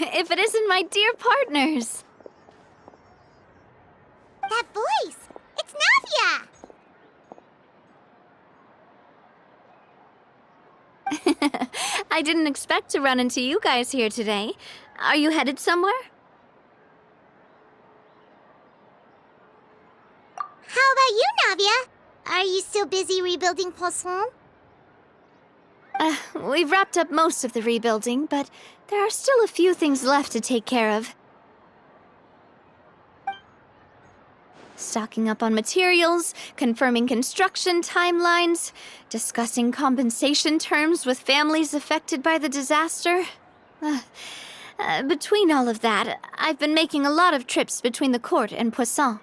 if it isn't my dear partners? That voice! It's Navia! I didn't expect to run into you guys here today. Are you headed somewhere? How about you, Navia? Are you still busy rebuilding Poisson? We've wrapped up most of the rebuilding, but there are still a few things left to take care of. Stocking up on materials, confirming construction timelines, discussing compensation terms with families affected by the disaster. Between all of that, I've been making a lot of trips between the court and Poisson.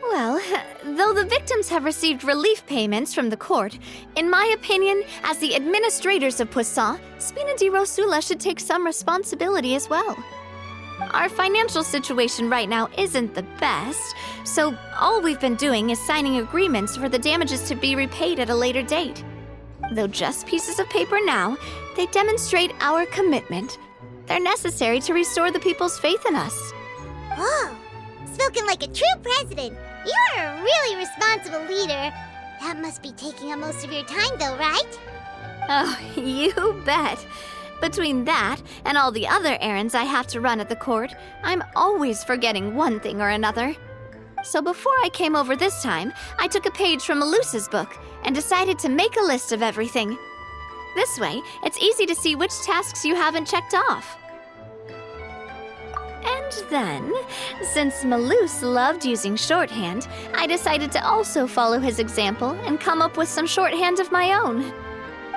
Well, though the victims have received relief payments from the court, in my opinion, as the administrators of Poisson, Spina di Rosula should take some responsibility as well. Our financial situation right now isn't the best, so all we've been doing is signing agreements for the damages to be repaid at a later date. Though just pieces of paper now, they demonstrate our commitment. They're necessary to restore the people's faith in us. Oh, spoken like a true president. You're a really responsible leader. That must be taking up most of your time, though, right? Oh, you bet. Between that and all the other errands I have to run at the court, I'm always forgetting one thing or another. So before I came over this time, I took a page from Melusa's book and decided to make a list of everything. This way, it's easy to see which tasks you haven't checked off. And then, since Melus loved using shorthand, I decided to also follow his example and come up with some shorthand of my own.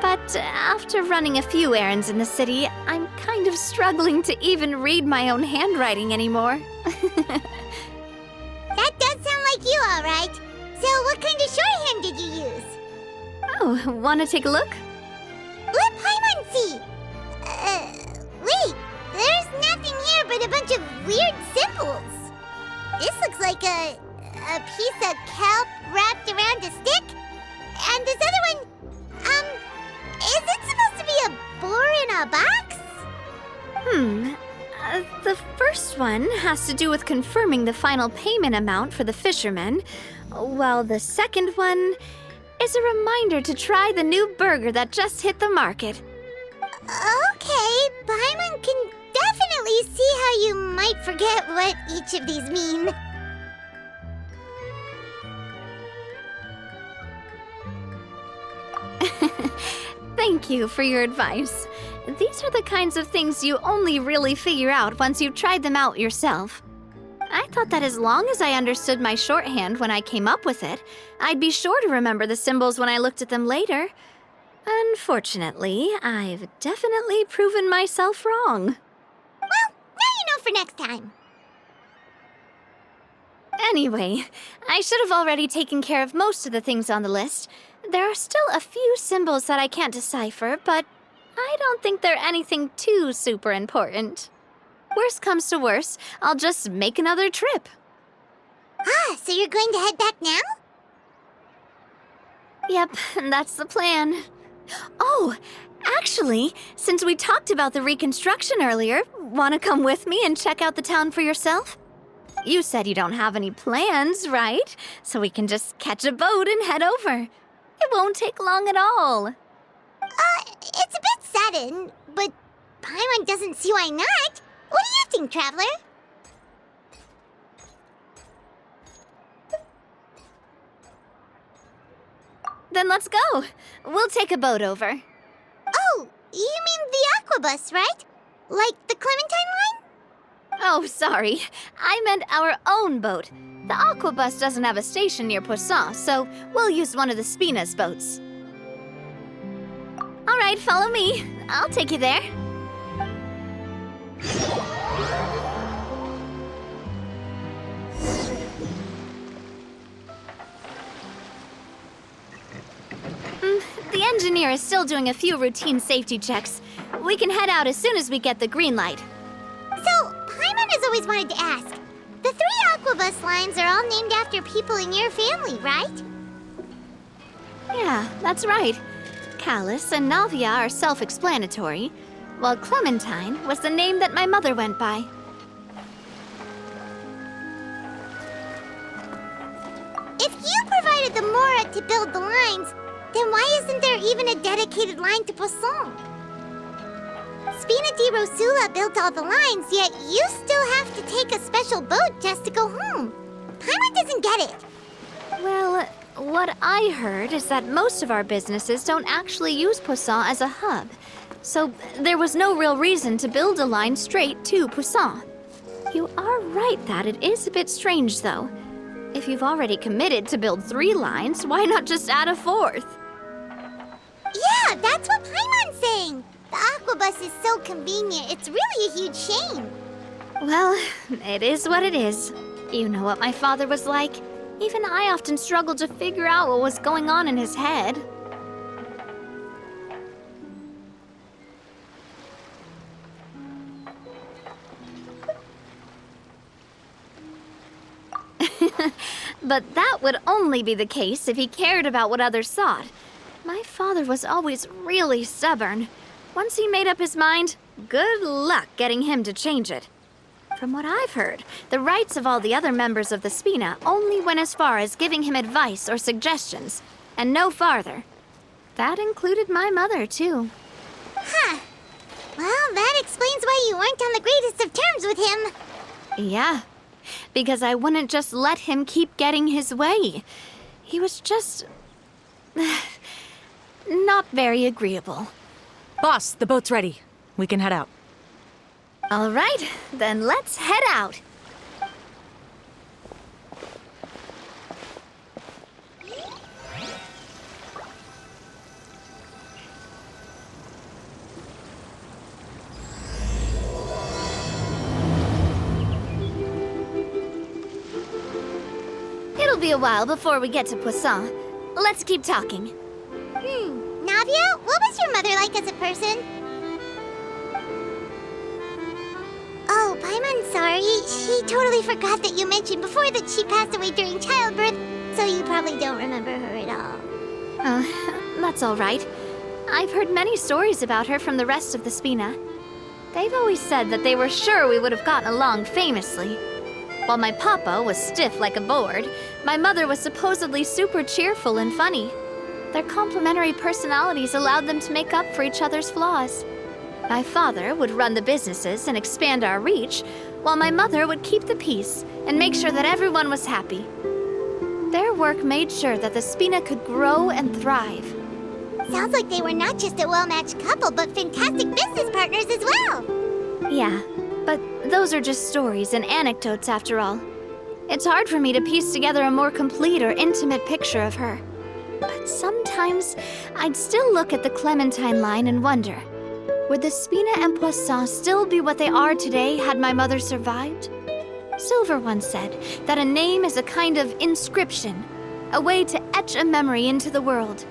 But after running a few errands in the city, I'm kind of struggling to even read my own handwriting anymore. That does sound like you, all right. So what kind of shorthand did you use? Oh, wanna take a look? Let Paimon see. Wait, there's nothing here but a bunch of weird symbols. This looks like a piece of kelp wrapped around a stick. And this other one, is it supposed to be a boar in a box? The first one has to do with confirming the final payment amount for the fishermen, while the second one is a reminder to try the new burger that just hit the market. Okay, Paimon can definitely see how you might forget what each of these mean. Thank you for your advice. These are the kinds of things you only really figure out once you've tried them out yourself. I thought that as long as I understood my shorthand when I came up with it, I'd be sure to remember the symbols when I looked at them later. Unfortunately, I've definitely proven myself wrong. Well, now you know for next time. Anyway, I should have already taken care of most of the things on the list. There are still a few symbols that I can't decipher, but I don't think they're anything too super important. Worst comes to worst, I'll just make another trip. Ah, so you're going to head back now? Yep, that's the plan. Oh, actually, since we talked about the reconstruction earlier, want to come with me and check out the town for yourself? You said you don't have any plans, right? So we can just catch a boat and head over. It won't take long at all. It's a bit sudden, but Paimon doesn't see why not. What do you think, Traveler? Then let's go. We'll take a boat over. Oh, you mean the Aquabus, right? Like the Clementine line? Oh, sorry. I meant our own boat. The Aquabus doesn't have a station near Poisson, so we'll use one of the Spina's boats. All right, follow me. I'll take you there. The engineer is still doing a few routine safety checks. We can head out as soon as we get the green light. So, Paimon has always wanted to ask. The 3 Aquabus lines are all named after people in your family, right? Yeah, that's right. Callus and Navia are self-explanatory, while Clementine was the name that my mother went by. If you provided the Mora to build the lines, then why isn't there even a dedicated line to Poisson? Spina di Rosula built all the lines, yet you still have to take a special boat just to go home. Paimon doesn't get it. Well, what I heard is that most of our businesses don't actually use Poisson as a hub, so there was no real reason to build a line straight to Poisson. You are right that it is a bit strange, though. If you've already committed to build 3 lines, why not just add a 4th? Yeah, that's what Paimon's saying. The Aquabus is so convenient, it's really a huge shame. Well, it is what it is. You know what my father was like. Even I often struggled to figure out what was going on in his head. But that would only be the case if he cared about what others thought. My father was always really stubborn. Once he made up his mind, good luck getting him to change it. From what I've heard, the rights of all the other members of the Spina only went as far as giving him advice or suggestions, and no farther. That included my mother, too. Huh. Well, that explains why you weren't on the greatest of terms with him. Yeah, because I wouldn't just let him keep getting his way. He was just... not very agreeable. Boss, the boat's ready. We can head out. All right, then let's head out. It'll be a while before we get to Poisson. Let's keep talking. Navia, what was your mother like as a person? Oh, Paimon, sorry. She totally forgot that you mentioned before that she passed away during childbirth, so you probably don't remember her at all. Oh, that's all right. I've heard many stories about her from the rest of the Spina. They've always said that they were sure we would have gotten along famously. While my papa was stiff like a board, my mother was supposedly super cheerful and funny. Their complementary personalities allowed them to make up for each other's flaws. My father would run the businesses and expand our reach, while my mother would keep the peace and make sure that everyone was happy. Their work made sure that the Spina could grow and thrive. Sounds like they were not just a well-matched couple, but fantastic business partners as well. Yeah, but those are just stories and anecdotes after all. It's hard for me to piece together a more complete or intimate picture of her. But sometimes I'd still look at the Clementine line and wonder, would the Spina and Poisson still be what they are today had my mother survived? Silver once said that a name is a kind of inscription, a way to etch a memory into the world.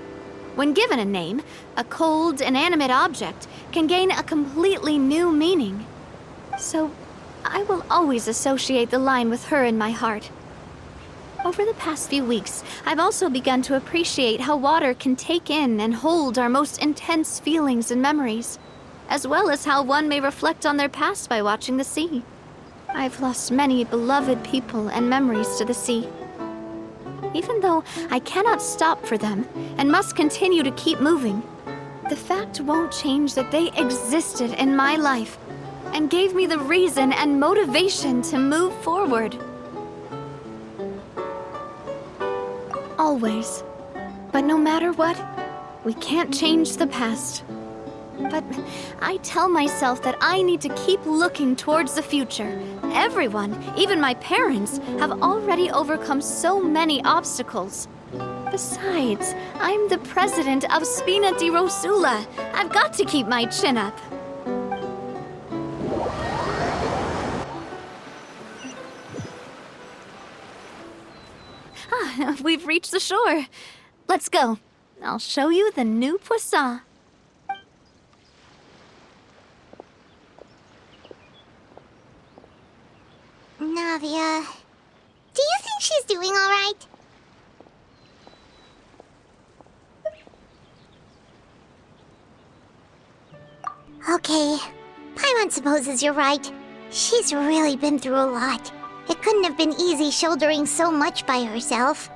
When given a name, a cold, inanimate object can gain a completely new meaning. So I will always associate the line with her in my heart. Over the past few weeks, I've also begun to appreciate how water can take in and hold our most intense feelings and memories, as well as how one may reflect on their past by watching the sea. I've lost many beloved people and memories to the sea. Even though I cannot stop for them and must continue to keep moving, the fact won't change that they existed in my life and gave me the reason and motivation to move forward. Always. But no matter what, we can't change the past. But I tell myself that I need to keep looking towards the future. Everyone, even my parents, have already overcome so many obstacles. Besides, I'm the president of Spina di Rosula. I've got to keep my chin up. We've reached the shore. Let's go. I'll show you the new Poisson. Navia, do you think she's doing all right? Okay. Paimon supposes you're right. She's really been through a lot. It couldn't have been easy shouldering so much by herself.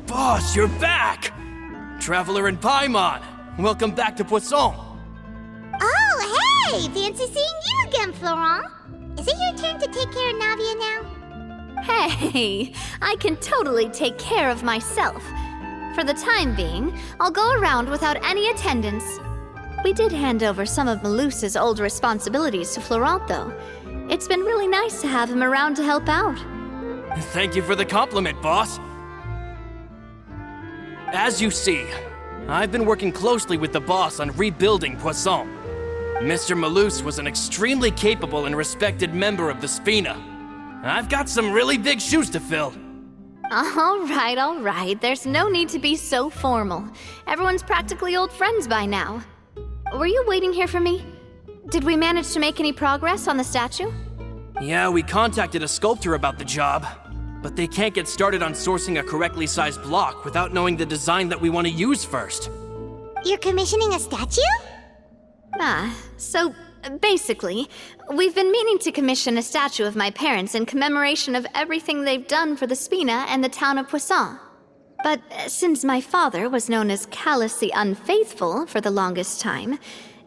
Boss, you're back! Traveler and Paimon, welcome back to Poisson. Oh, hey! Fancy seeing you again, Florent. Is it your turn to take care of Navia now? Hey, I can totally take care of myself. For the time being, I'll go around without any attendance. We did hand over some of Malus's old responsibilities to Florent, though. It's been really nice to have him around to help out. Thank you for the compliment, boss. As you see, I've been working closely with the boss on rebuilding Poisson. Mr. Malus was an extremely capable and respected member of the Spina. I've got some really big shoes to fill. All right. There's no need to be so formal. Everyone's practically old friends by now. Were you waiting here for me? Did we manage to make any progress on the statue? Yeah, we contacted a sculptor about the job, but they can't get started on sourcing a correctly sized block without knowing the design that we want to use first. You're commissioning a statue? So basically, we've been meaning to commission a statue of my parents in commemoration of everything they've done for the Spina and the town of Poisson. But since my father was known as Callus the Unfaithful for the longest time,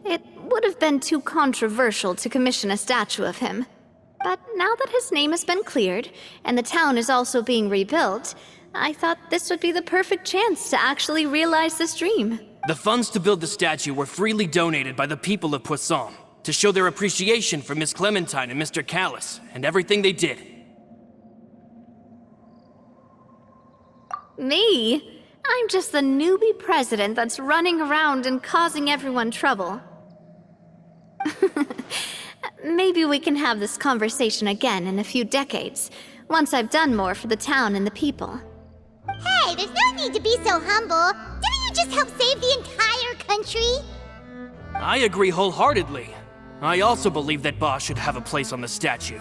it would have been too controversial to commission a statue of him. But now that his name has been cleared, and the town is also being rebuilt, I thought this would be the perfect chance to actually realize this dream. The funds to build the statue were freely donated by the people of Poisson to show their appreciation for Miss Clementine and Mr. Callus and everything they did. Me? I'm just the newbie president that's running around and causing everyone trouble. Maybe we can have this conversation again in a few decades, once I've done more for the town and the people. Hey, there's no need to be so humble. Didn't you just help save the entire country? I agree wholeheartedly. I also believe that Boss should have a place on the statue.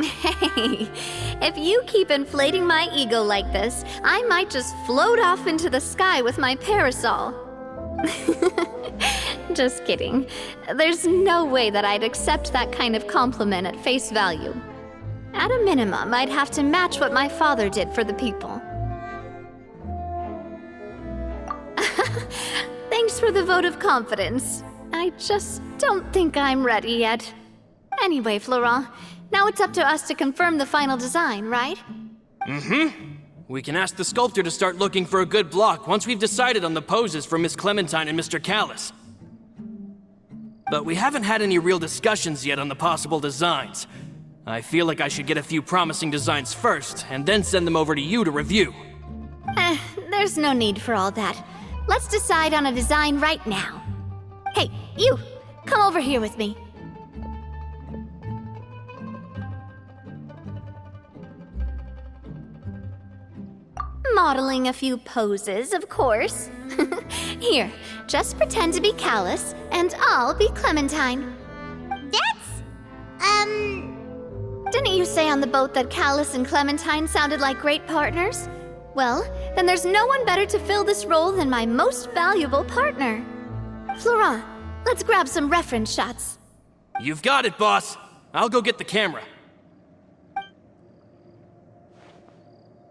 Hey, if you keep inflating my ego like this, I might just float off into the sky with my parasol. Just kidding. There's no way that I'd accept that kind of compliment at face value. At a minimum, I'd have to match what my father did for the people. Thanks for the vote of confidence. I just don't think I'm ready yet. Anyway, Florent, now it's up to us to confirm the final design, right? We can ask the sculptor to start looking for a good block once we've decided on the poses for Miss Clementine and Mr. Callus. But we haven't had any real discussions yet on the possible designs. I feel like I should get a few promising designs first, and then send them over to you to review. There's no need for all that. Let's decide on a design right now. Hey, you! Come over here with me. Modeling a few poses, of course. Here, just pretend to be Callus, and I'll be Clementine. Didn't you say on the boat that Callus and Clementine sounded like great partners? Well, then there's no one better to fill this role than my most valuable partner. Florent, let's grab some reference shots. You've got it, boss. I'll go get the camera.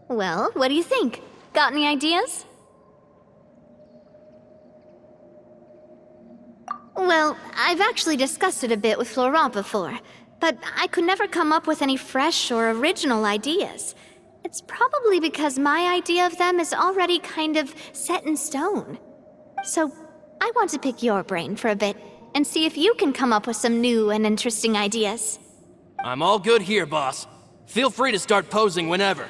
Well, what do you think? Got any ideas? Well, I've actually discussed it a bit with Florent before, but I could never come up with any fresh or original ideas. It's probably because my idea of them is already kind of set in stone. So, I want to pick your brain for a bit and see if you can come up with some new and interesting ideas. I'm all good here, boss. Feel free to start posing whenever.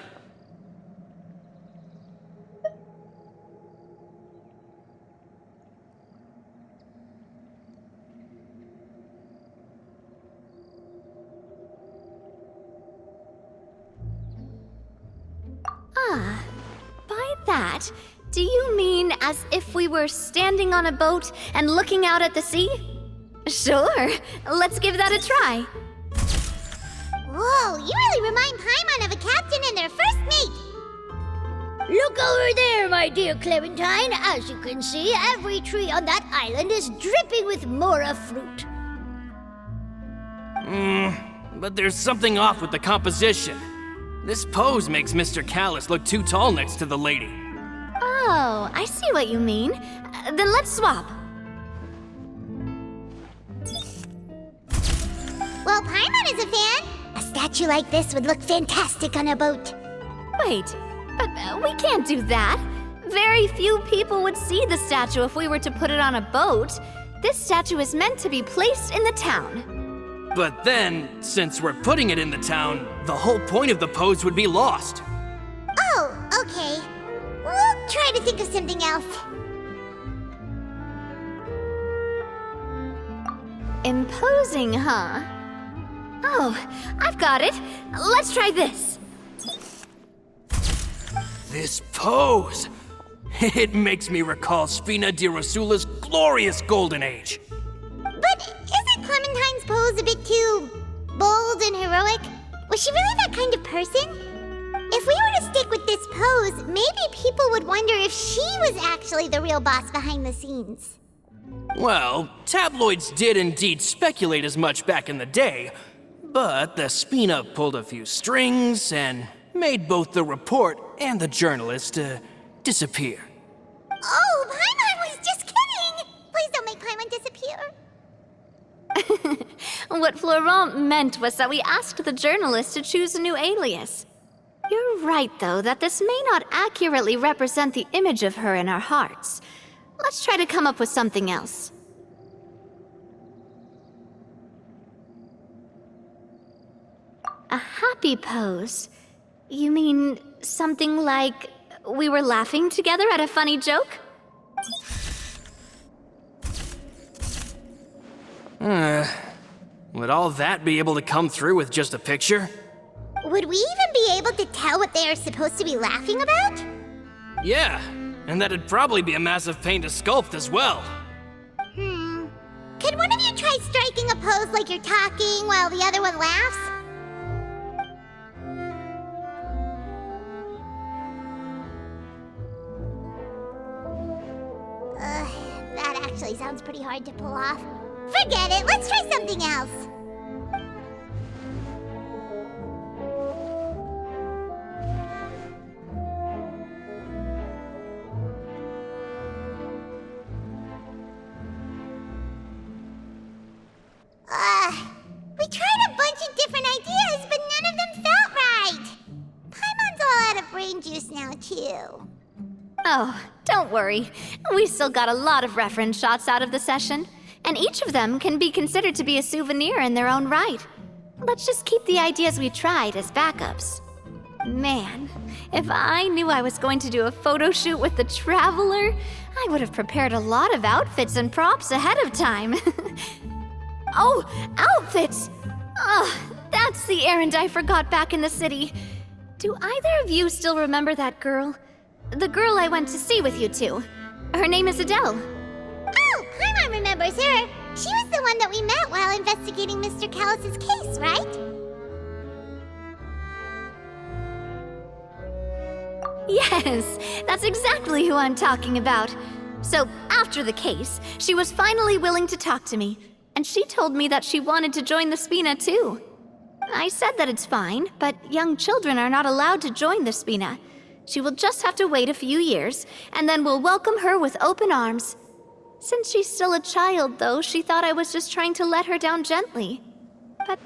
By that, do you mean as if we were standing on a boat and looking out at the sea? Sure, let's give that a try. Whoa, you really remind Paimon of a captain and their first mate. Look over there, my dear Clementine. As you can see, every tree on that island is dripping with mora fruit. But there's something off with the composition. This pose makes Mr. Callus look too tall next to the lady. Oh, I see what you mean. Then let's swap. Well, Paimon is a fan. A statue like this would look fantastic on a boat. Wait, but we can't do that. Very few people would see the statue if we were to put it on a boat. This statue is meant to be placed in the town. But then, since we're putting it in the town, the whole point of the pose would be lost. Oh, okay. We'll try to think of something else. Imposing, huh? Oh, I've got it. Let's try this. This pose! It makes me recall Spina di Rosula's glorious golden age. But isn't Clementine's pose a bit too bold and heroic? Was she really that kind of person? If we were to stick with this pose, maybe people would wonder if she was actually the real boss behind the scenes. Well, tabloids did indeed speculate as much back in the day, but the Spina pulled a few strings and made both the report and the journalist disappear. Oh, Paimon was just kidding! Please don't make Paimon disappear. What Florent meant was that we asked the journalist to choose a new alias. You're right, though, that this may not accurately represent the image of her in our hearts. Let's try to come up with something else. A happy pose? You mean something like we were laughing together at a funny joke? Would all that be able to come through with just a picture? Would we even be able to tell what they are supposed to be laughing about? Yeah, and that'd probably be a massive pain to sculpt as well. Can one of you try striking a pose like you're talking while the other one laughs? That actually sounds pretty hard to pull off. Forget it, let's try something else. We tried a bunch of different ideas, but none of them felt right. Paimon's all out of brain juice now, too. Oh, don't worry. We still got a lot of reference shots out of the session, and each of them can be considered to be a souvenir in their own right. Let's just keep the ideas we tried as backups. Man, if I knew I was going to do a photo shoot with the Traveler, I would have prepared a lot of outfits and props ahead of time. Oh, outfits! That's the errand I forgot back in the city. Do either of you still remember that girl? The girl I went to see with you two. Her name is Adele. Oh, Paimon remembers her. She was the one that we met while investigating Mr. Callus's case, right? Yes, that's exactly who I'm talking about. So, after the case, she was finally willing to talk to me, and she told me that she wanted to join the Spina too. I said that it's fine, but young children are not allowed to join the Spina. She will just have to wait a few years, and then we'll welcome her with open arms. Since she's still a child, though, she thought I was just trying to let her down gently. But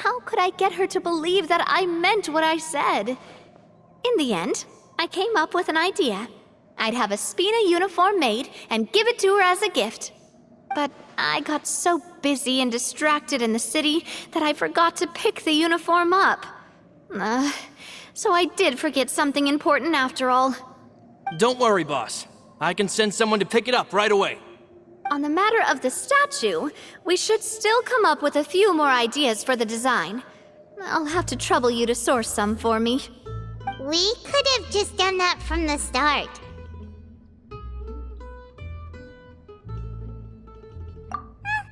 how could I get her to believe that I meant what I said? In the end, I came up with an idea. I'd have a Spina uniform made and give it to her as a gift. But I got so busy and distracted in the city that I forgot to pick the uniform up. So I did forget something important after all. Don't worry, boss. I can send someone to pick it up right away. On the matter of the statue, we should still come up with a few more ideas for the design. I'll have to trouble you to source some for me. We could have just done that from the start.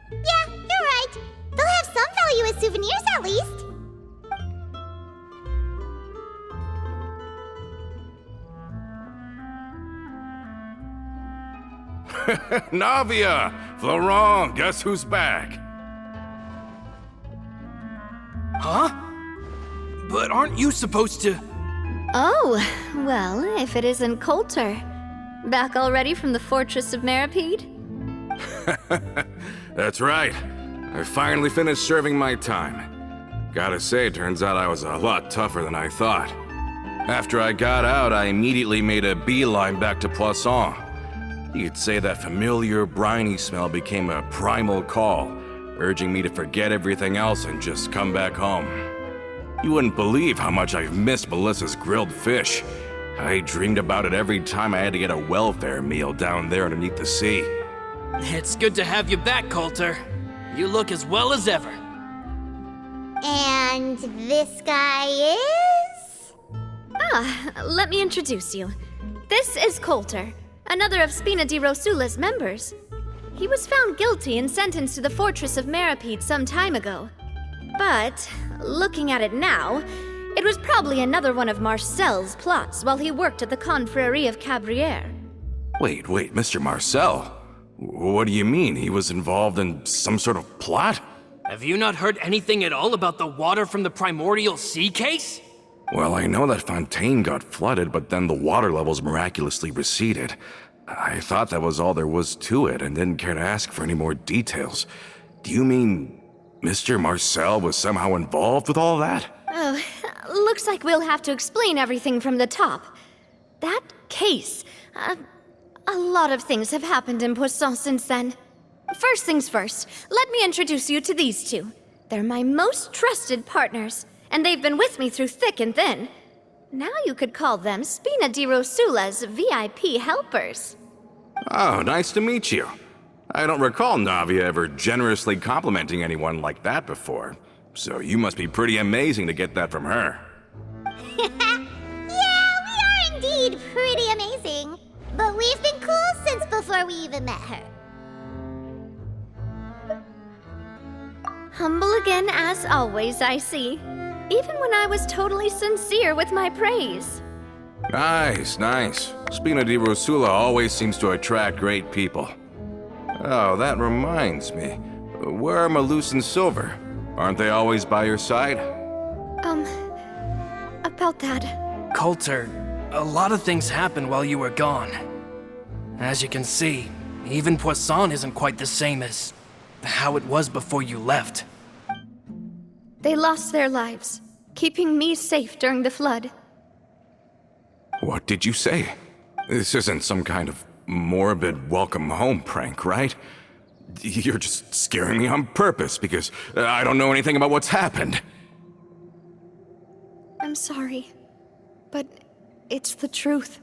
Yeah, you're right. They'll have some value as souvenirs at least. Navia! Florent, guess who's back? Huh? But aren't you supposed to... Oh, well, if it isn't Coulter. Back already from the Fortress of Meripede? That's right. I finally finished serving my time. Gotta say, turns out I was a lot tougher than I thought. After I got out, I immediately made a beeline back to Poisson. You could say that familiar, briny smell became a primal call, urging me to forget everything else and just come back home. You wouldn't believe how much I've missed Melissa's grilled fish. I dreamed about it every time I had to get a welfare meal down there underneath the sea. It's good to have you back, Coulter. You look as well as ever. And this guy is? Let me introduce you. This is Coulter, another of Spina di Rosula's members. He was found guilty and sentenced to the Fortress of Meripede some time ago. But, looking at it now, it was probably another one of Marcel's plots while he worked at the Confrérie of Cabrières. Wait, Mr. Marcel? What do you mean? He was involved in some sort of plot? Have you not heard anything at all about the water from the primordial sea case? Well, I know that Fontaine got flooded, but then the water levels miraculously receded. I thought that was all there was to it and didn't care to ask for any more details. Do you mean Mr. Marcel was somehow involved with all that? Oh, looks like we'll have to explain everything from the top. That case, a lot of things have happened in Poisson since then. First things first, let me introduce you to these two. They're my most trusted partners, and they've been with me through thick and thin. Now you could call them Spina di Rosula's VIP helpers. Oh, nice to meet you. I don't recall Navia ever generously complimenting anyone like that before, so you must be pretty amazing to get that from her. Yeah, we are indeed pretty amazing. But we've been cool since before we even met her. Humble again as always, I see. Even when I was totally sincere with my praise. Nice. Spina di Rosula always seems to attract great people. Oh, that reminds me. Where are Malus and Silver? Aren't they always by your side? About that. Coulter, a lot of things happened while you were gone. As you can see, even Poisson isn't quite the same as how it was before you left. They lost their lives, keeping me safe during the flood. What did you say? This isn't some kind of morbid welcome home prank, right? You're just scaring me on purpose because I don't know anything about what's happened. I'm sorry, but it's the truth.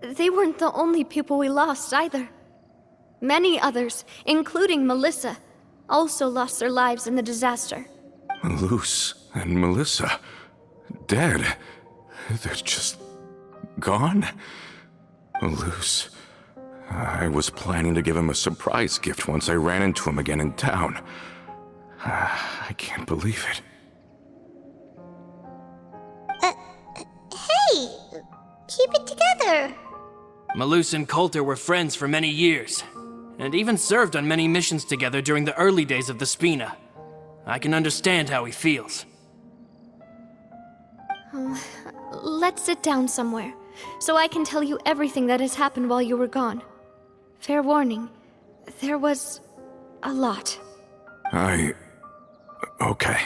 They weren't the only people we lost either. Many others, including Melissa, also lost their lives in the disaster. Malus and Melissa, dead. They're just gone? Malus, I was planning to give him a surprise gift once I ran into him again in town. I can't believe it. Hey, keep it together. Malus and Coulter were friends for many years, and even served on many missions together during the early days of the Spina. I can understand how he feels. Let's sit down somewhere, so I can tell you everything that has happened while you were gone. Fair warning, there was a lot. I Okay.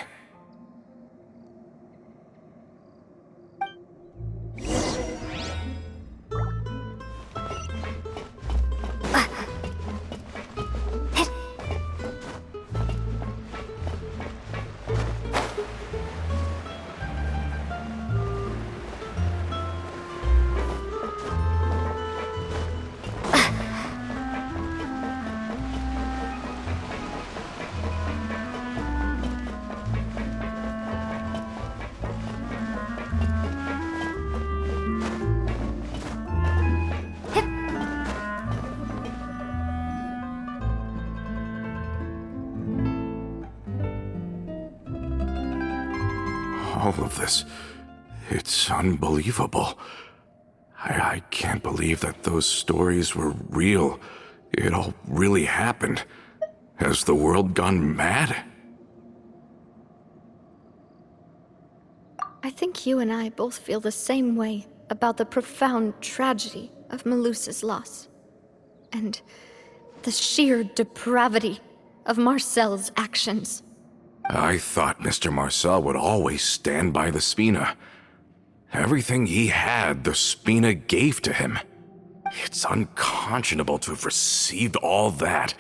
All of this, it's unbelievable. I can't believe that those stories were real. It all really happened. Has the world gone mad? I think you and I both feel the same way about the profound tragedy of Melusa's loss. And the sheer depravity of Marcel's actions. I thought Mr. Marcel would always stand by the Spina. Everything he had, the Spina gave to him. It's unconscionable to have received all that,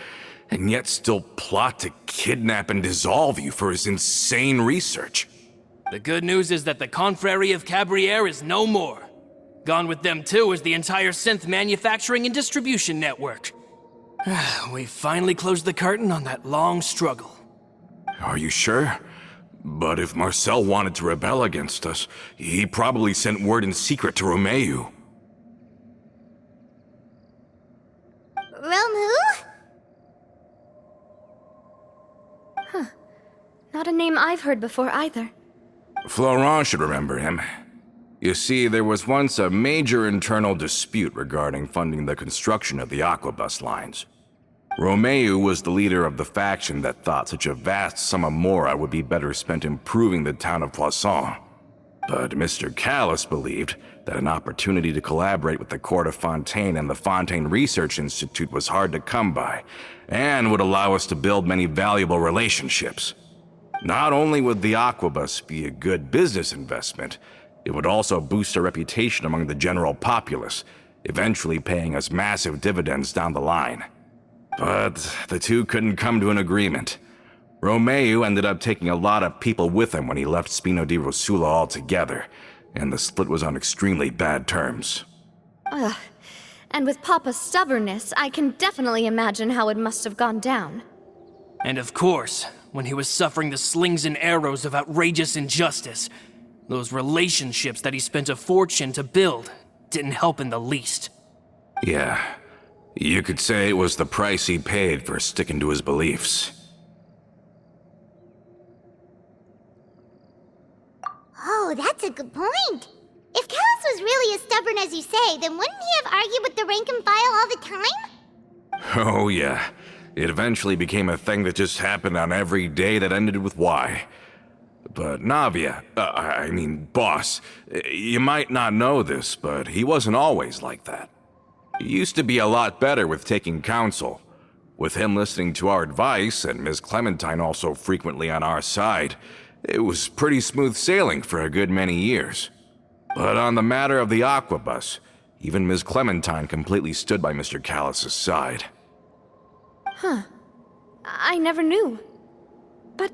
and yet still plot to kidnap and dissolve you for his insane research. The good news is that the Confrérie of Cabriere is no more. Gone with them too is the entire synth manufacturing and distribution network. We finally closed the curtain on that long struggle. Are you sure? But if Marcel wanted to rebel against us, he probably sent word in secret to Romeu. Romu? Not a name I've heard before either. Florent should remember him. You see, there was once a major internal dispute regarding funding the construction of the Aquabus lines. Romeu was the leader of the faction that thought such a vast sum of mora would be better spent improving the town of Poisson. But Mr. Callis believed that an opportunity to collaborate with the Court of Fontaine and the Fontaine Research Institute was hard to come by, and would allow us to build many valuable relationships. Not only would the Aquabus be a good business investment, it would also boost our reputation among the general populace, eventually paying us massive dividends down the line. But the two couldn't come to an agreement. Romeu ended up taking a lot of people with him when he left Spino di Rosula altogether, and the split was on extremely bad terms. And with Papa's stubbornness, I can definitely imagine how it must have gone down. And of course, when he was suffering the slings and arrows of outrageous injustice, those relationships that he spent a fortune to build didn't help in the least. Yeah, you could say it was the price he paid for sticking to his beliefs. Oh, that's a good point. If Callis was really as stubborn as you say, then wouldn't he have argued with the rank and file all the time? Oh yeah, it eventually became a thing that just happened on every day that ended with Y. But Navia, boss, you might not know this, but he wasn't always like that. He used to be a lot better with taking counsel. With him listening to our advice, and Ms. Clementine also frequently on our side, it was pretty smooth sailing for a good many years. But on the matter of the Aquabus, even Ms. Clementine completely stood by Mr. Callis' side. I never knew. But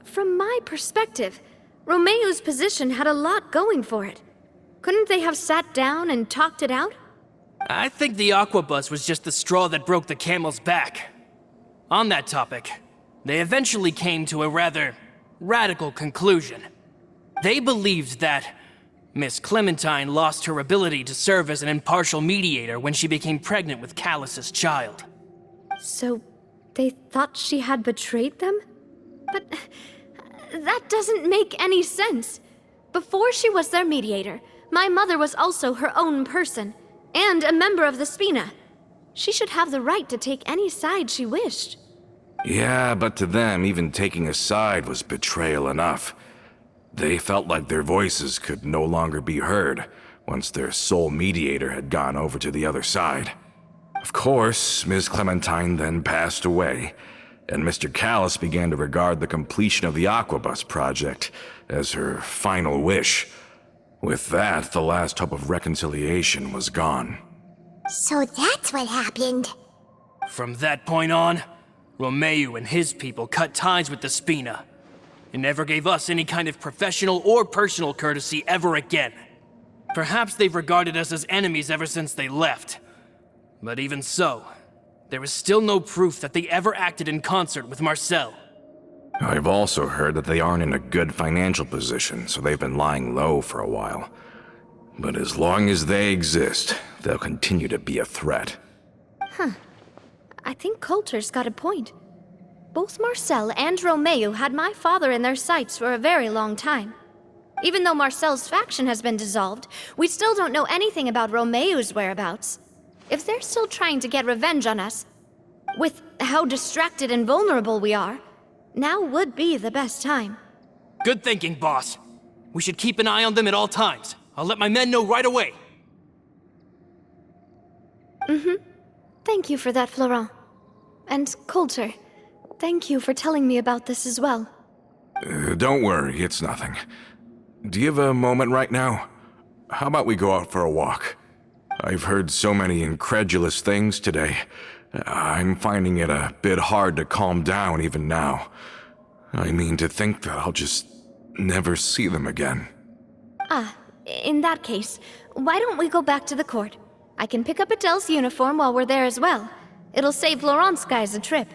from my perspective, Romeu's position had a lot going for it. Couldn't they have sat down and talked it out? I think the Aquabus was just the straw that broke the camel's back. On that topic, they eventually came to a rather radical conclusion. They believed that Miss Clementine lost her ability to serve as an impartial mediator when she became pregnant with Callus's child. So they thought she had betrayed them? But that doesn't make any sense. Before she was their mediator, my mother was also her own person, and a member of the Spina. She should have the right to take any side she wished. Yeah, but to them, even taking a side was betrayal enough. They felt like their voices could no longer be heard once their sole mediator had gone over to the other side. Of course, Ms. Clementine then passed away, and Mr. Callis began to regard the completion of the Aquabus project as her final wish. With that, the last hope of reconciliation was gone. So that's what happened. From that point on, Romeu and his people cut ties with the Spina, and never gave us any kind of professional or personal courtesy ever again. Perhaps they've regarded us as enemies ever since they left. But even so, there is still no proof that they ever acted in concert with Marcel. I've also heard that they aren't in a good financial position, so they've been lying low for a while. But as long as they exist, they'll continue to be a threat. I think Coulter's got a point. Both Marcel and Romeu had my father in their sights for a very long time. Even though Marcel's faction has been dissolved, we still don't know anything about Romeu's whereabouts. If they're still trying to get revenge on us, with how distracted and vulnerable we are, now would be the best time. Good thinking, boss. We should keep an eye on them at all times. I'll let my men know right away. Thank you for that, Florent. And Coulter, thank you for telling me about this as well. Don't worry, it's nothing. Do you have a moment right now? How about we go out for a walk? I've heard so many incredulous things today. I'm finding it a bit hard to calm down even now. I mean, to think that I'll just never see them again. In that case, why don't we go back to the court? I can pick up Adele's uniform while we're there as well. It'll save Laurent's guys a trip.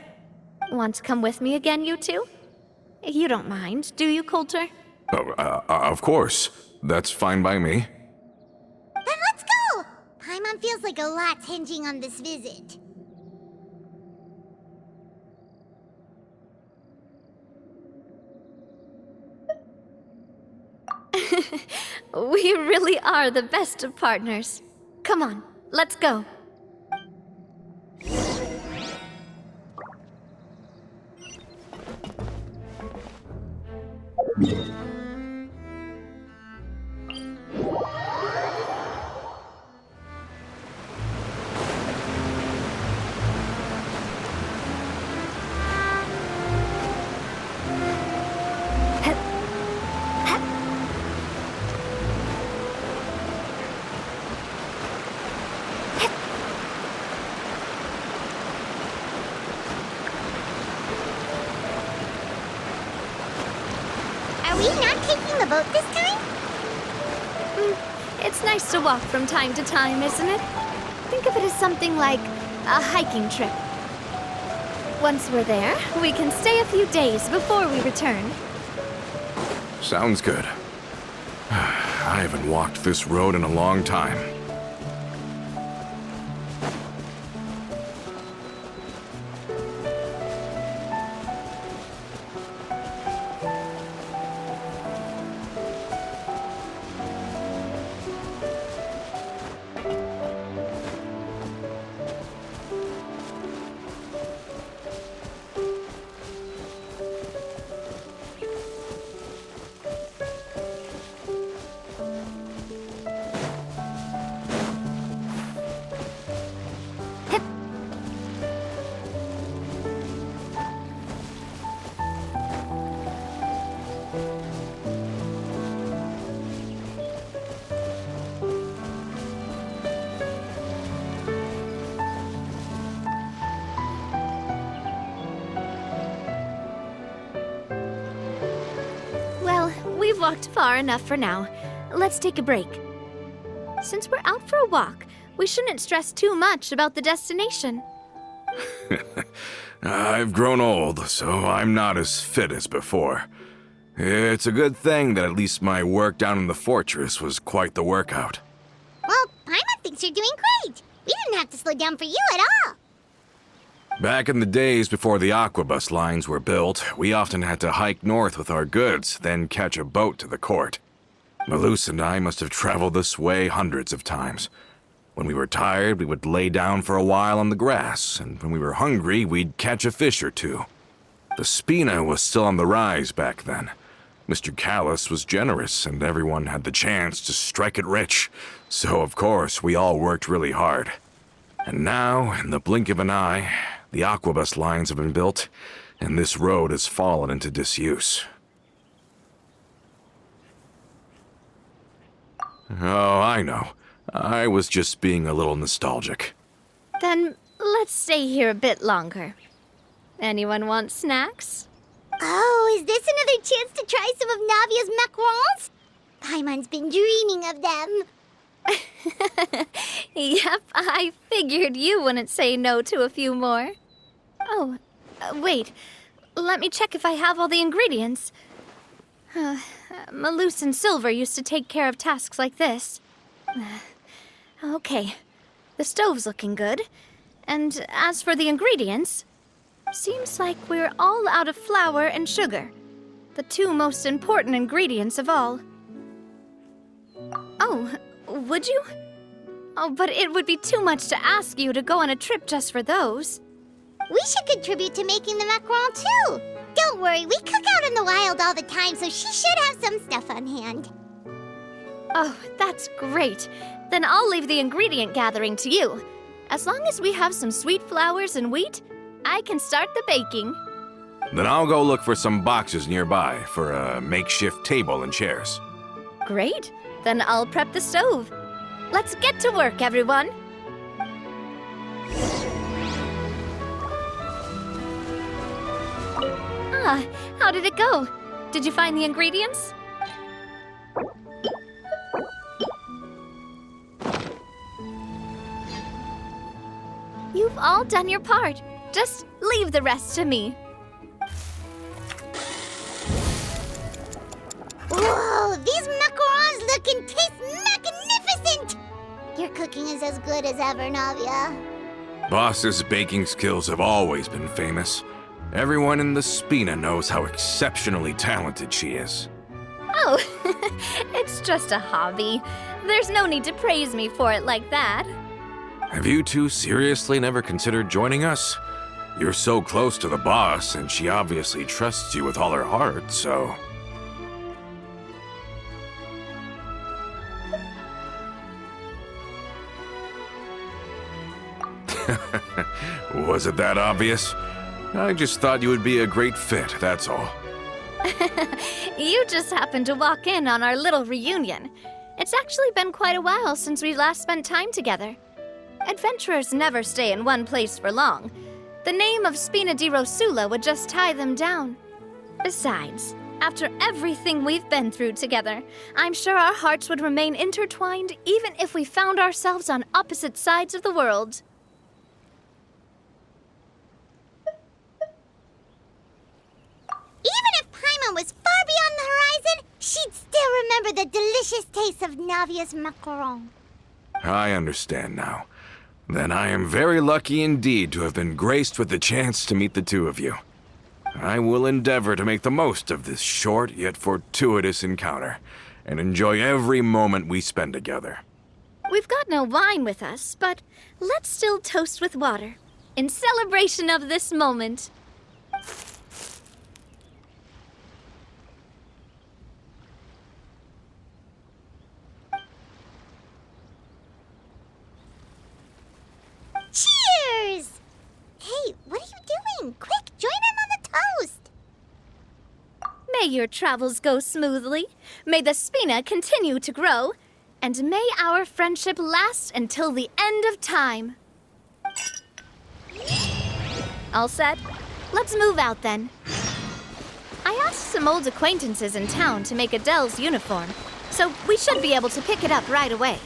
Want to come with me again, you two? You don't mind, do you, Coulter? Of course. That's fine by me. Then let's go! Paimon feels like a lot's hinging on this visit. We really are the best of partners. Come on, let's go. Are we not taking the boat this time? It's nice to walk from time to time, isn't it? Think of it as something like a hiking trip. Once we're there, we can stay a few days before we return. Sounds good. I haven't walked this road in a long time. Well, we've walked far enough for now. Let's take a break. Since we're out for a walk, we shouldn't stress too much about the destination. I've grown old, so I'm not as fit as before. It's a good thing that at least my work down in the fortress was quite the workout. Well, Paimon thinks you're doing great. We didn't have to slow down for you at all. Back in the days before the Aquabus lines were built, we often had to hike north with our goods, then catch a boat to the court. Malus and I must have traveled this way hundreds of times. When we were tired, we would lay down for a while on the grass, and when we were hungry, we'd catch a fish or two. The Spina was still on the rise back then. Mr. Callis was generous, and everyone had the chance to strike it rich. So, of course, we all worked really hard. And now, in the blink of an eye, The aquabus lines have been built, and this road has fallen into disuse. Oh, I know. I was just being a little nostalgic. Then let's stay here a bit longer. Anyone want snacks? Oh, is this another chance to try some of Navia's macarons? Paimon's been dreaming of them. Yep, I figured you wouldn't say no to a few more. Oh, wait. Let me check if I have all the ingredients. Malus and Silver used to take care of tasks like this. Okay, the stove's looking good. And as for the ingredients, seems like we're all out of flour and sugar, the two most important ingredients of all. Oh, would you? Oh, but it would be too much to ask you to go on a trip just for those. We should contribute to making the macaron too. Don't worry, we cook out in the wild all the time, so she should have some stuff on hand. Oh, that's great. Then I'll leave the ingredient gathering to you. As long as we have some sweet flours and wheat, I can start the baking. Then I'll go look for some boxes nearby for a makeshift table and chairs. Great. Then I'll prep the stove. Let's get to work, everyone. Ah, how did it go? Did you find the ingredients? You've all done your part. Just leave the rest to me. Whoa, these macarons look and taste magnificent! Your cooking is as good as ever, Navia. Boss's baking skills have always been famous. Everyone in the Spina knows how exceptionally talented she is. Oh, it's just a hobby. There's no need to praise me for it like that. Have you two seriously never considered joining us? You're so close to the boss, and she obviously trusts you with all her heart, so... Was it that obvious? I just thought you would be a great fit, that's all. You just happened to walk in on our little reunion. It's actually been quite a while since we last spent time together. Adventurers never stay in one place for long. The name of Spina di Rosula would just tie them down. Besides, after everything we've been through together, I'm sure our hearts would remain intertwined even if we found ourselves on opposite sides of the world. Even if Paimon was far beyond the horizon, she'd still remember the delicious taste of Navia's macaron. I understand now. Then I am very lucky indeed to have been graced with the chance to meet the two of you. I will endeavor to make the most of this short yet fortuitous encounter, and enjoy every moment we spend together. We've got no wine with us, but let's still toast with water, in celebration of this moment. Cheers! Hey, what are you doing? Quick, join in on the toast! May your travels go smoothly, may the Spina continue to grow, and may our friendship last until the end of time. All set? Let's move out then. I asked some old acquaintances in town to make Adele's uniform, so we should be able to pick it up right away.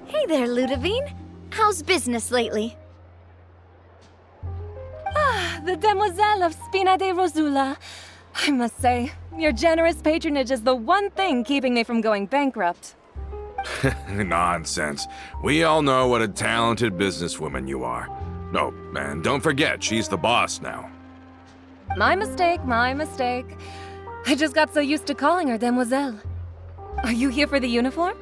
Hey there, Ludovine. How's business lately? The Demoiselle of Spina de Rosula. I must say, your generous patronage is the one thing keeping me from going bankrupt. Nonsense. We all know what a talented businesswoman you are. Oh, and don't forget, she's the boss now. My mistake, my mistake. I just got so used to calling her Demoiselle. Are you here for the uniform?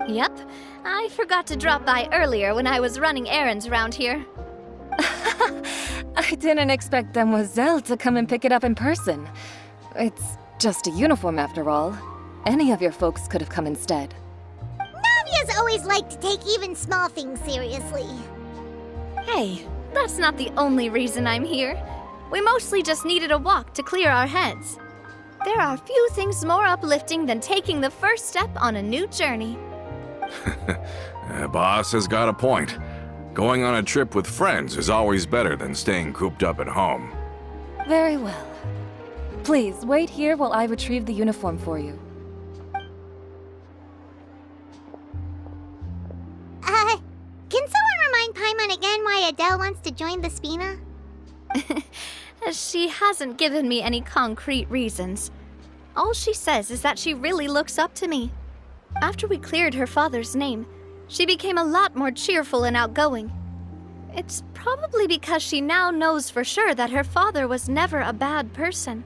Yep. I forgot to drop by earlier when I was running errands around here. I didn't expect Demoiselle to come and pick it up in person. It's just a uniform after all. Any of your folks could have come instead. Navia's always liked to take even small things seriously. Hey, that's not the only reason I'm here. We mostly just needed a walk to clear our heads. There are few things more uplifting than taking the first step on a new journey. Boss has got a point. Going on a trip with friends is always better than staying cooped up at home. Very well. Please, wait here while I retrieve the uniform for you. Can someone remind Paimon again why Adele wants to join the Spina? She hasn't given me any concrete reasons. All she says is that she really looks up to me. After we cleared her father's name, she became a lot more cheerful and outgoing. It's probably because she now knows for sure that her father was never a bad person.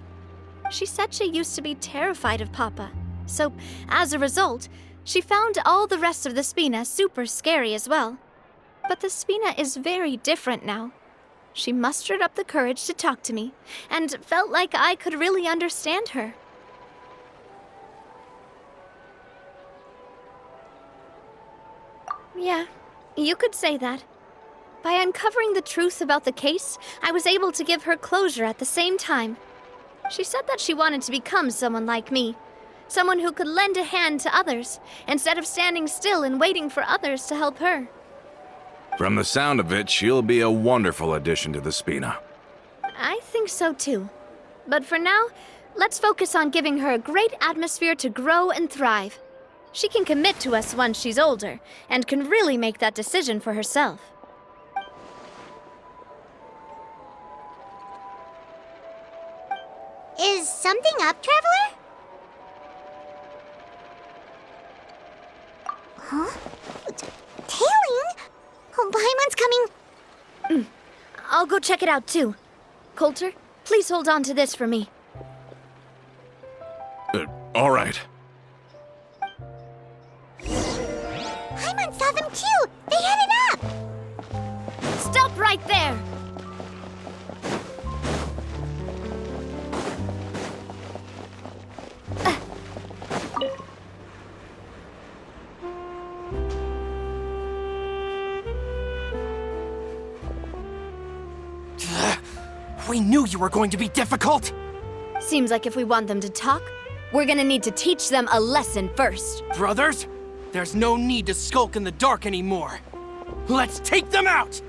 She said she used to be terrified of Papa, so as a result, she found all the rest of the Spina super scary as well. But the Spina is very different now. She mustered up the courage to talk to me, and felt like I could really understand her. Yeah, you could say that. By uncovering the truth about the case, I was able to give her closure at the same time. She said that she wanted to become someone like me, someone who could lend a hand to others, instead of standing still and waiting for others to help her. From the sound of it, she'll be a wonderful addition to the Spina. I think so too. But for now, let's focus on giving her a great atmosphere to grow and thrive. She can commit to us once she's older, and can really make that decision for herself. Is something up, Traveler? Huh? Tailing? Oh, Paimon's coming. I'll go check it out too. Coulter, please hold on to this for me. All right. Paimon saw them too! They headed up! Stop right there! We knew you were going to be difficult! Seems like if we want them to talk, we're gonna need to teach them a lesson first. Brothers, there's no need to skulk in the dark anymore. Let's take them out!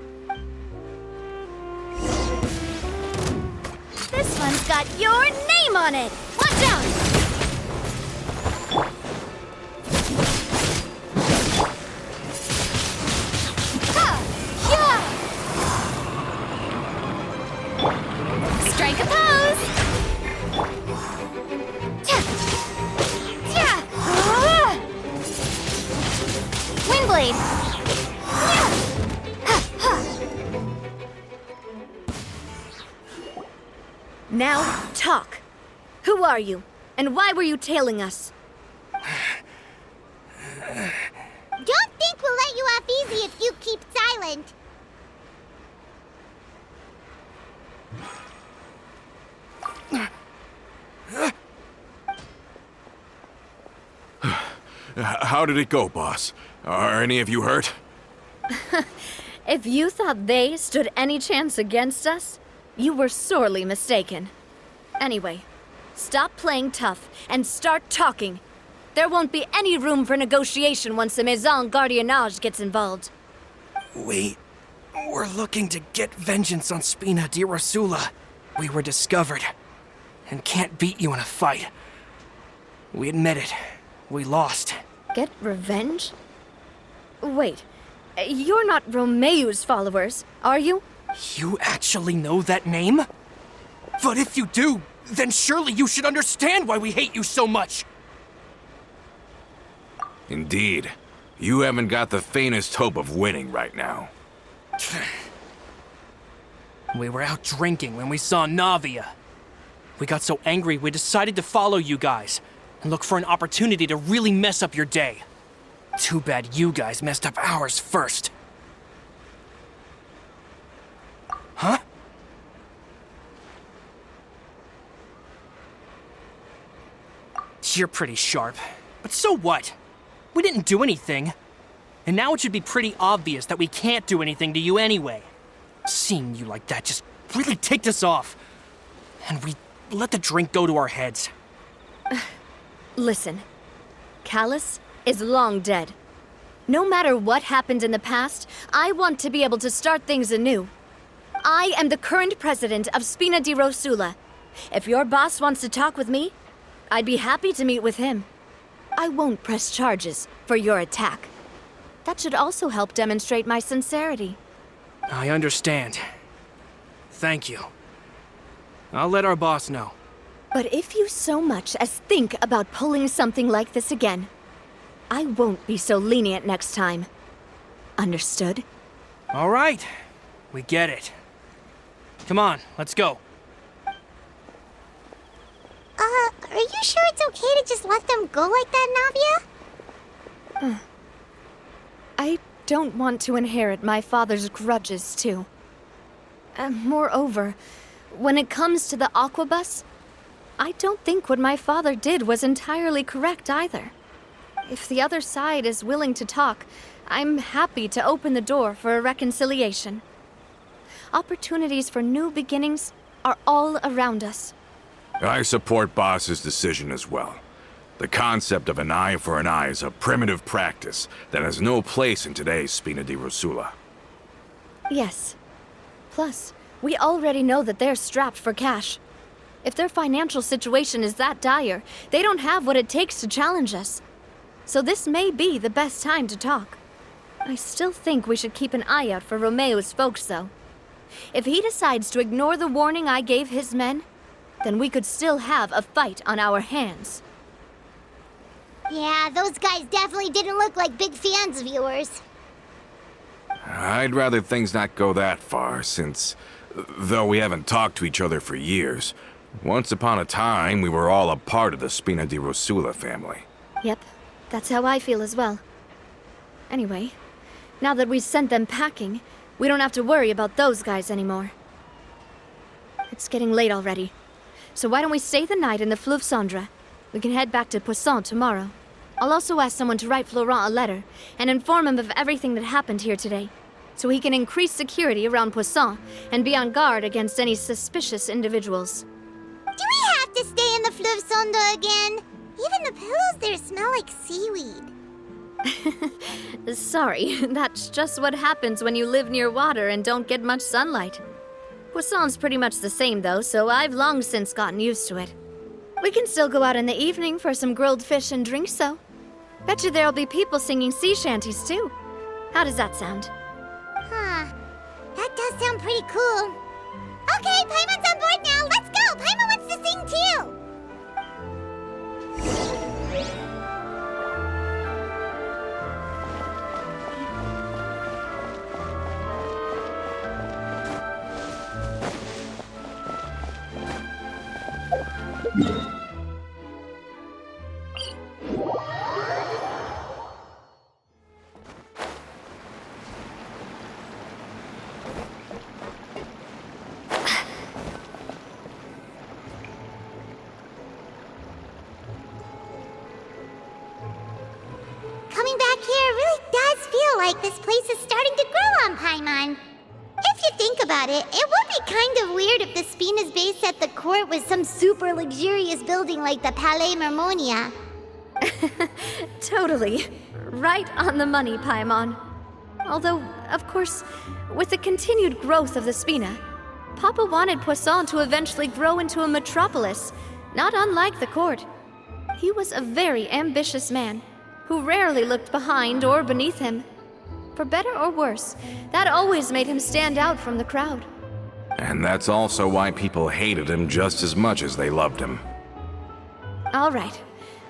This one's got your name on it! Watch out! Strike a pose! Windblade! Now, talk. Who are you? And why were you tailing us? Don't think we'll let you off easy if you keep silent. How did it go, boss? Are any of you hurt? If you thought they stood any chance against us, you were sorely mistaken. Anyway, stop playing tough and start talking. There won't be any room for negotiation once the Maison Gardiennage gets involved. We're looking to get vengeance on Spina di Rosula. We were discovered, and can't beat you in a fight. We admit it. We lost. Get revenge? Wait, you're not Romeu's followers, are you? You actually know that name? But if you do, then surely you should understand why we hate you so much! Indeed. You haven't got the faintest hope of winning right now. We were out drinking when we saw Navia. We got so angry we decided to follow you guys and look for an opportunity to really mess up your day. Too bad you guys messed up ours first. Huh? You're pretty sharp, but so what? We didn't do anything. And now it should be pretty obvious that we can't do anything to you anyway. Seeing you like that just really ticked us off. And we let the drink go to our heads. Listen, Callus is long dead. No matter what happened in the past, I want to be able to start things anew. I am the current president of Spina di Rosula. If your boss wants to talk with me, I'd be happy to meet with him. I won't press charges for your attack. That should also help demonstrate my sincerity. I understand. Thank you. I'll let our boss know. But if you so much as think about pulling something like this again, I won't be so lenient next time. Understood? All right. We get it. Come on, let's go. Are you sure it's okay to just let them go like that, Navia? I don't want to inherit my father's grudges, too. Moreover, when it comes to the Aquabus, I don't think what my father did was entirely correct either. If the other side is willing to talk, I'm happy to open the door for a reconciliation. Opportunities for new beginnings are all around us. I support Boss's decision as well. The concept of an eye for an eye is a primitive practice that has no place in today's Spina di Rosula. Yes. Plus, we already know that they're strapped for cash. If their financial situation is that dire, they don't have what it takes to challenge us. So this may be the best time to talk. I still think we should keep an eye out for Romeo's folks, though. If he decides to ignore the warning I gave his men, then we could still have a fight on our hands. Yeah, those guys definitely didn't look like big fans of yours. I'd rather things not go that far, since, though we haven't talked to each other for years, once upon a time we were all a part of the Spina di Rosula family. Yep, that's how I feel as well. Anyway, now that we sent them packing, we don't have to worry about those guys anymore. It's getting late already. So why don't we stay the night in the Fleuve Cendre? We can head back to Poisson tomorrow. I'll also ask someone to write Florent a letter and inform him of everything that happened here today, so he can increase security around Poisson and be on guard against any suspicious individuals. Do we have to stay in the Fleuve Cendre again? Even the pillows there smell like seaweed. Sorry, that's just what happens when you live near water and don't get much sunlight. Poisson's pretty much the same, though, so I've long since gotten used to it. We can still go out in the evening for some grilled fish and drinks, though. Bet you there'll be people singing sea shanties, too. How does that sound? Huh. That does sound pretty cool. Okay, Paimon's on board now. Let's go. Paimon wants to sing too. Coming back here really does feel like this place is starting to grow on Paimon. If you think about it, it would be kind of weird if the Spina's base at the court was some super luxurious building like the Palais Mermonia. Totally. Right on the money, Paimon. Although, of course, with the continued growth of the Spina, Papa wanted Poisson to eventually grow into a metropolis, not unlike the court. He was a very ambitious man, who rarely looked behind or beneath him. For better or worse, that always made him stand out from the crowd. And that's also why people hated him just as much as they loved him. All right.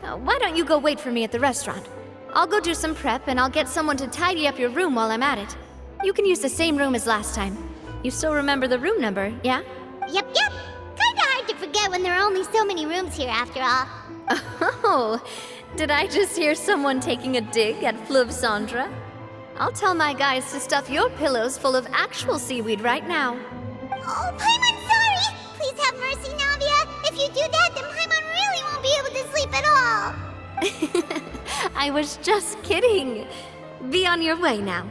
Why don't you go wait for me at the restaurant? I'll go do some prep and I'll get someone to tidy up your room while I'm at it. You can use the same room as last time. You still remember the room number, yeah? Yep. Kinda hard to forget when there are only so many rooms here after all. Oh, did I just hear someone taking a dig at Fleuve Cendre? I'll tell my guys to stuff your pillows full of actual seaweed right now. Oh, Paimon, sorry! Please have mercy, Navia. If you do that, then Paimon really won't be able to sleep at all. I was just kidding. Be on your way now.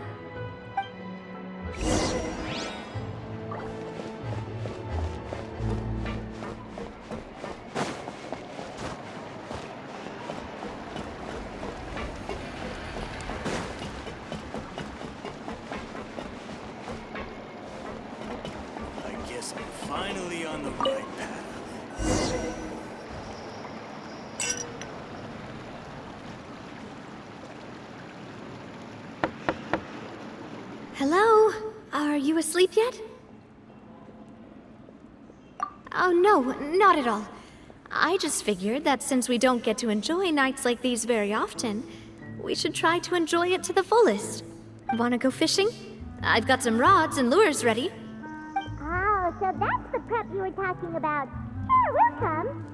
I guess I'm finally on the right path. Hello? Are you asleep yet? Oh, no, not at all. I just figured that since we don't get to enjoy nights like these very often, we should try to enjoy it to the fullest. Wanna go fishing? I've got some rods and lures ready. Oh, so that's the prep you were talking about. Sure, we'll come.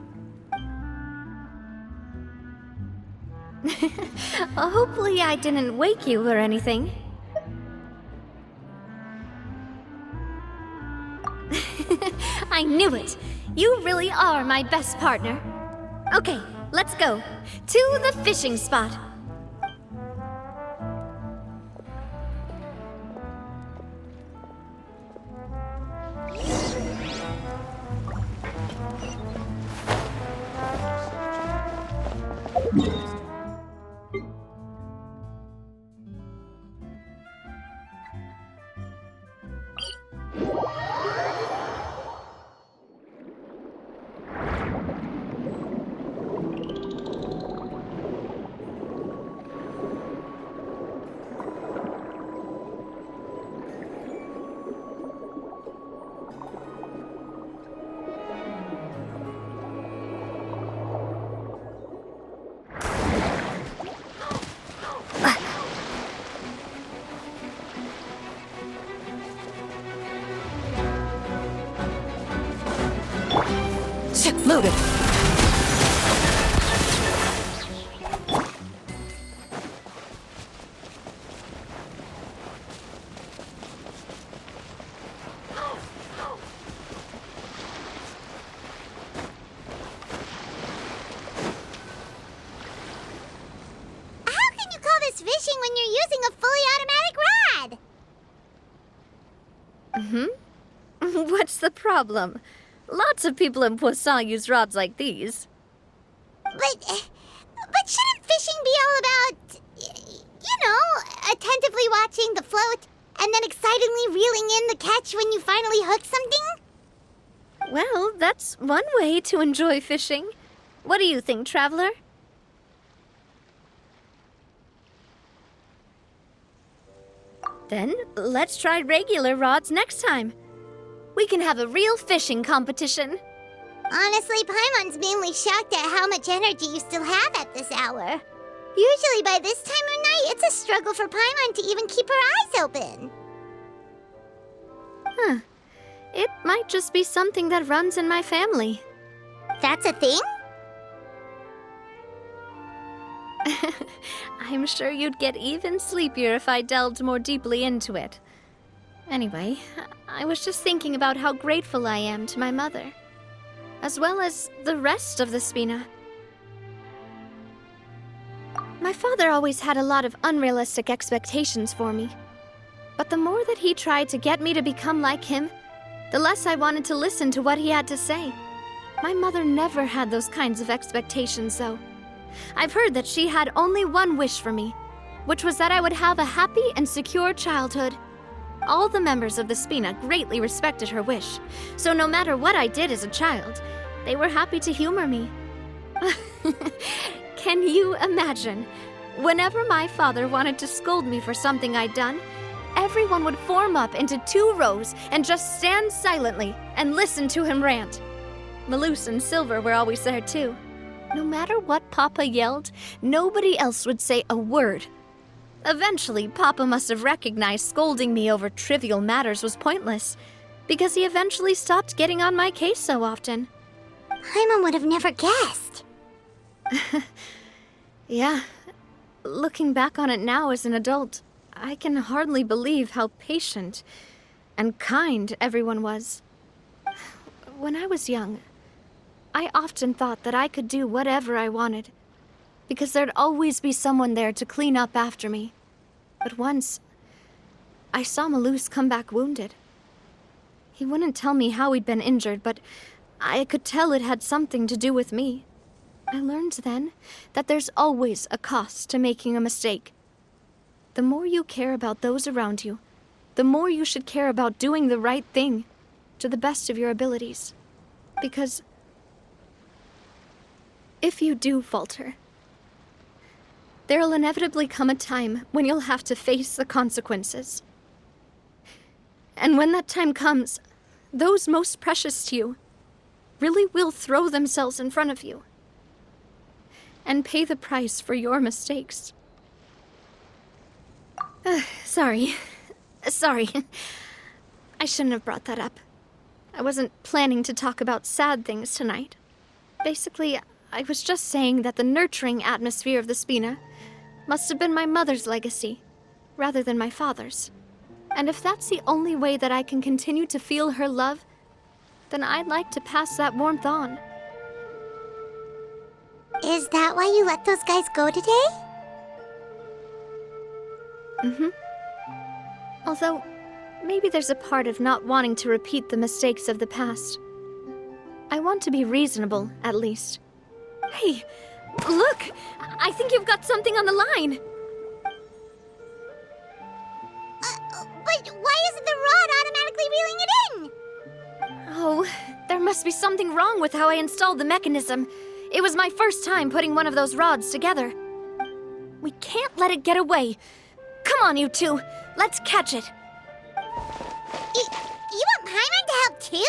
Hopefully I didn't wake you or anything. I knew it! You really are my best partner. Okay, let's go. To the fishing spot. Loaded. Fishing when you're using a fully automatic rod. What's the problem? Lots of people in Poisson use rods like these. But shouldn't fishing be all about, attentively watching the float and then excitedly reeling in the catch when you finally hook something? Well, that's one way to enjoy fishing. What do you think, Traveler? Then let's try regular rods next time. We can have a real fishing competition. Honestly, Paimon's mainly shocked at how much energy you still have at this hour. Usually by this time of night, it's a struggle for Paimon to even keep her eyes open. Huh. It might just be something that runs in my family. That's a thing? I'm sure you'd get even sleepier if I delved more deeply into it. Anyway, I was just thinking about how grateful I am to my mother, as well as the rest of the Spina. My father always had a lot of unrealistic expectations for me. But the more that he tried to get me to become like him, the less I wanted to listen to what he had to say. My mother never had those kinds of expectations, though. I've heard that she had only one wish for me, which was that I would have a happy and secure childhood. All the members of the Spina greatly respected her wish, so no matter what I did as a child, they were happy to humor me. Can you imagine? Whenever my father wanted to scold me for something I'd done, everyone would form up into 2 rows and just stand silently and listen to him rant. Malouse and Silver were always there too. No matter what Papa yelled, nobody else would say a word. Eventually, Papa must have recognized scolding me over trivial matters was pointless, because he eventually stopped getting on my case so often. Paimon would have never guessed. Yeah, looking back on it now as an adult, I can hardly believe how patient and kind everyone was. When I was young, I often thought that I could do whatever I wanted, because there'd always be someone there to clean up after me. But once, I saw Malus come back wounded. He wouldn't tell me how he'd been injured, but I could tell it had something to do with me. I learned then that there's always a cost to making a mistake. The more you care about those around you, the more you should care about doing the right thing to the best of your abilities. Because if you do falter, there'll inevitably come a time when you'll have to face the consequences. And when that time comes, those most precious to you really will throw themselves in front of you and pay the price for your mistakes. Sorry. I shouldn't have brought that up. I wasn't planning to talk about sad things tonight. Basically, I was just saying that the nurturing atmosphere of the Spina must have been my mother's legacy, rather than my father's. And if that's the only way that I can continue to feel her love, then I'd like to pass that warmth on. Is that why you let those guys go today? Although, maybe there's a part of not wanting to repeat the mistakes of the past. I want to be reasonable, at least. Hey, look! I think you've got something on the line! But why isn't the rod automatically reeling it in? Oh, there must be something wrong with how I installed the mechanism. It was my first time putting one of those rods together. We can't let it get away. Come on, you two. Let's catch it. You want Paimon to help too?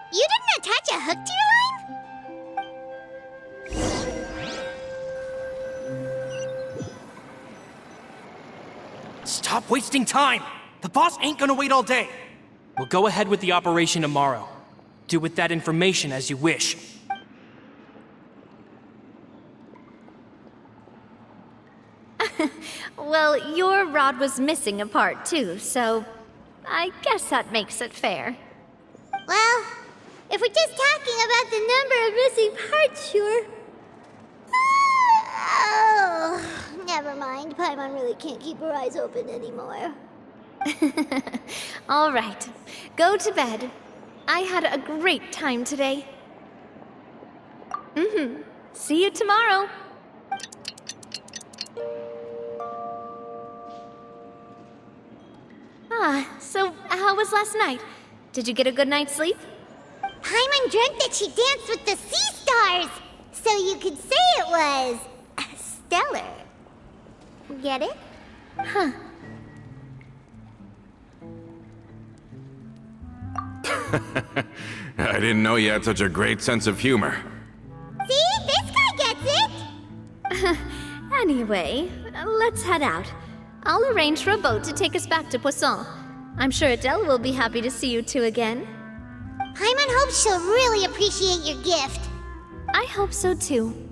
You didn't attach a hook to your line? Stop wasting time! The boss ain't gonna wait all day. We'll go ahead with the operation tomorrow. Do with that information as you wish. Well, your rod was missing a part too, so I guess that makes it fair. Well, if we're just talking about the number of missing parts, sure. Oh, never mind. Paimon really can't keep her eyes open anymore. All right, go to bed. I had a great time today. See you tomorrow. So how was last night? Did you get a good night's sleep? Paimon dreamt that she danced with the sea stars, so you could say it was stellar. Get it? Huh. I didn't know you had such a great sense of humor. See? This guy gets it! Anyway, let's head out. I'll arrange for a boat to take us back to Poisson. I'm sure Adele will be happy to see you two again. Paimon hopes she'll really appreciate your gift. I hope so too.